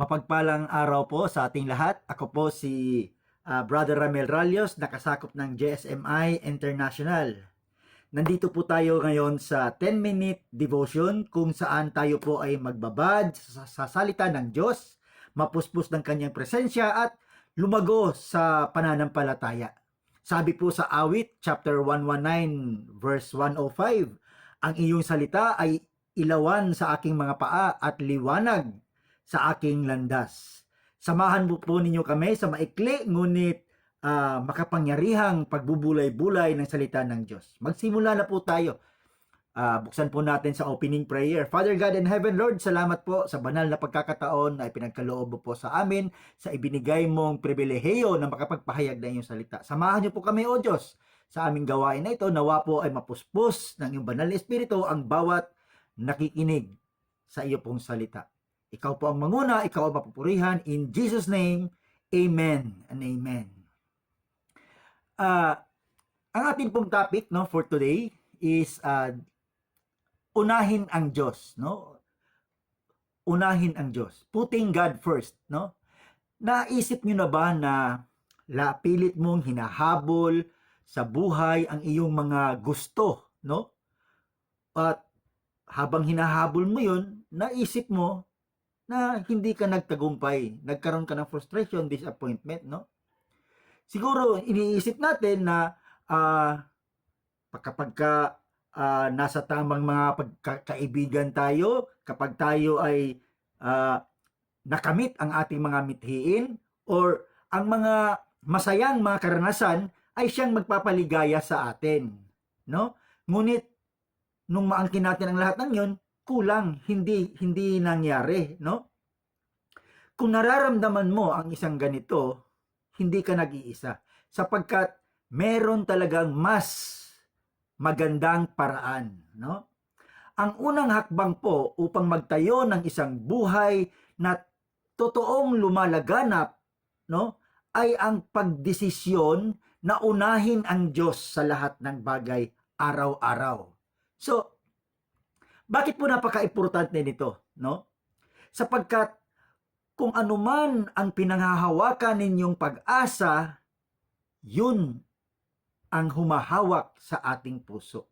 Mapagpalang araw po sa ating lahat. Ako po si Brother Ramel Ralios, nakasakop ng JSMI International. Nandito po tayo ngayon sa 10-minute devotion kung saan tayo po ay magbabad sa salita ng Diyos, mapuspos ng kanyang presensya at lumago sa pananampalataya. Sabi po sa Awit chapter 119 verse 105, ang iyong salita ay ilawan sa aking mga paa at liwanag sa aking landas. Samahan po ninyo kami sa maikli ngunit makapangyarihang pagbubulay-bulay ng salita ng Diyos. Magsimula na po tayo. Buksan po natin sa opening prayer. Father God in heaven, Lord, salamat po sa banal na pagkakataon na ipinagkaloob mo po sa amin sa ibinigay mong pribilehiyo na makapagpahayag na iyong salita. Samahan niyo po kami, O Diyos, sa aming gawain na ito. Nawa po ay mapuspos ng iyong banal na espiritu ang bawat nakikinig sa iyo pong salita. Ikaw po ang manguna, ikaw ang mapupurihan. In Jesus' name, Amen and Amen. Ang ating pong topic for today is unahin ang Diyos. Unahin ang Diyos. Putting God first. Naisip nyo na ba na pilit mong hinahabol sa buhay ang iyong mga gusto? At habang hinahabol mo yun, naisip mo na hindi ka nagtagumpay, nagkaroon ka ng frustration, disappointment, Siguro, iniisip natin na kapag nasa tamang mga pagkakaibigan tayo, kapag tayo ay nakamit ang ating mga mithiin, or ang mga masayang mga karanasan ay siyang magpapaligaya sa atin, Ngunit, nung maangkin natin ang lahat ng yun, kulang, hindi nangyari, Kung nararamdaman mo ang isang ganito, hindi ka nag-iisa, sapagkat meron talagang mas magandang paraan, Ang unang hakbang po upang magtayo ng isang buhay na totoong lumalaganap, ay ang pagdesisyon na unahin ang Diyos sa lahat ng bagay araw-araw. So, bakit po napaka-importante nito, Sapagkat kung anuman ang pinanghahawakan ninyong pag-asa, yun ang humahawak sa ating puso,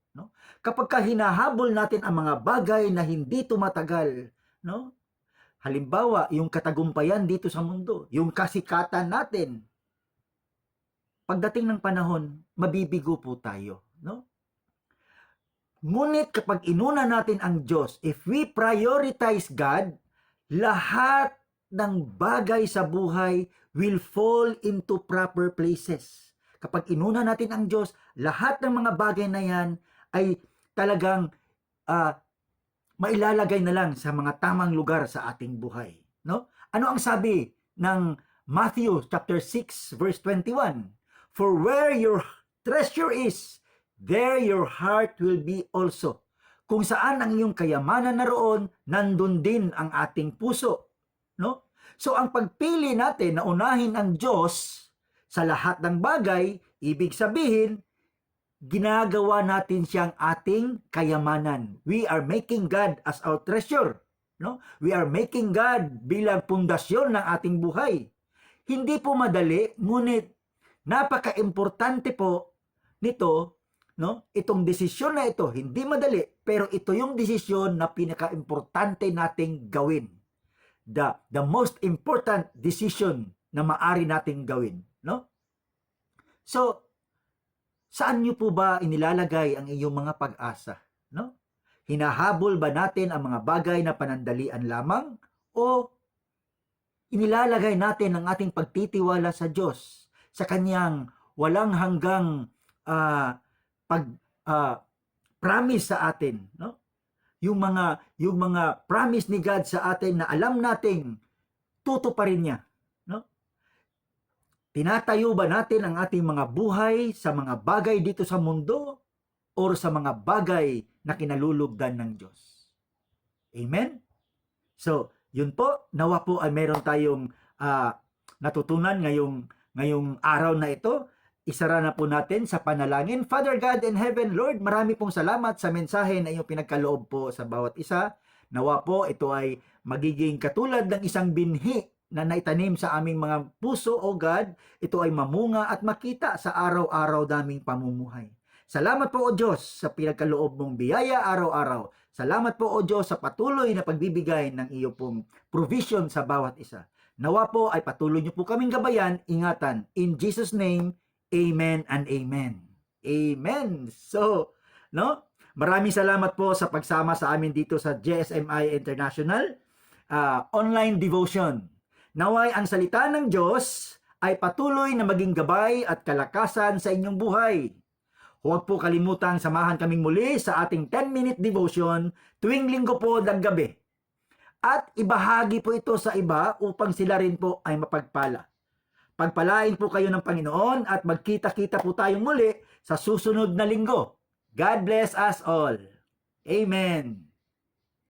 Kapag hinahabol natin ang mga bagay na hindi tumatagal, Halimbawa, yung katagumpayan dito sa mundo, yung kasikatan natin, pagdating ng panahon, mabibigo po tayo, Ngunit kapag inuna natin ang Diyos, if we prioritize God, lahat ng bagay sa buhay will fall into proper places. Kapag inuna natin ang Diyos, lahat ng mga bagay na yan ay talagang mailalagay na lang sa mga tamang lugar sa ating buhay. Ano ang sabi ng Matthew chapter 6 verse 21? For where your treasure is, there your heart will be also. Kung saan ang iyong kayamanan naroon, nandun din ang ating puso. So ang pagpili natin na unahin ang Diyos sa lahat ng bagay, ibig sabihin, ginagawa natin siyang ating kayamanan. We are making God as our treasure. We are making God bilang pundasyon ng ating buhay. Hindi po madali, ngunit napaka-importante po nito, itong desisyon na ito, hindi madali, pero ito yung desisyon na pinaka-importante nating gawin. The most important decision na maari nating gawin, So, saan niyo po ba inilalagay ang iyong mga pag-asa, Hinahabol ba natin ang mga bagay na panandalian lamang, o inilalagay natin ang ating pagtitiwala sa Diyos, sa kanyang walang hanggang promise sa atin, Yung mga promise ni God sa atin na alam nating tutuparin niya, Tinatayo ba natin ang ating mga buhay sa mga bagay dito sa mundo or sa mga bagay na kinalulugdan ng Diyos? Amen? So, yun po, nawa po ay meron tayong natutunan ngayong araw na ito. Isara na po natin sa panalangin. Father God in heaven, Lord, marami pong salamat sa mensahe na iyong pinagkaloob po sa bawat isa. Nawa po ito ay magiging katulad ng isang binhi na naitanim sa aming mga puso, O God. Ito ay mamunga at makita sa araw-araw naming pamumuhay. Salamat po, O Diyos, sa pinagkaloob mong biyaya araw-araw. Salamat po, O Diyos, sa patuloy na pagbibigay ng iyo pong provision sa bawat isa. Nawa po ay patuloy niyo po kaming gabayan, ingatan. In Jesus' name, amen and amen. Amen. So, no? Maraming salamat po sa pagsama sa amin dito sa GSMI International online devotion. Naway ang salita ng Diyos ay patuloy na maging gabay at kalakasan sa inyong buhay. Huwag po kalimutang samahan kaming muli sa ating 10-minute devotion tuwing linggo po ng gabi. At ibahagi po ito sa iba upang sila rin po ay mapagpala. Pagpalain po kayo ng Panginoon at magkita-kita po tayong muli sa susunod na linggo. God bless us all. Amen.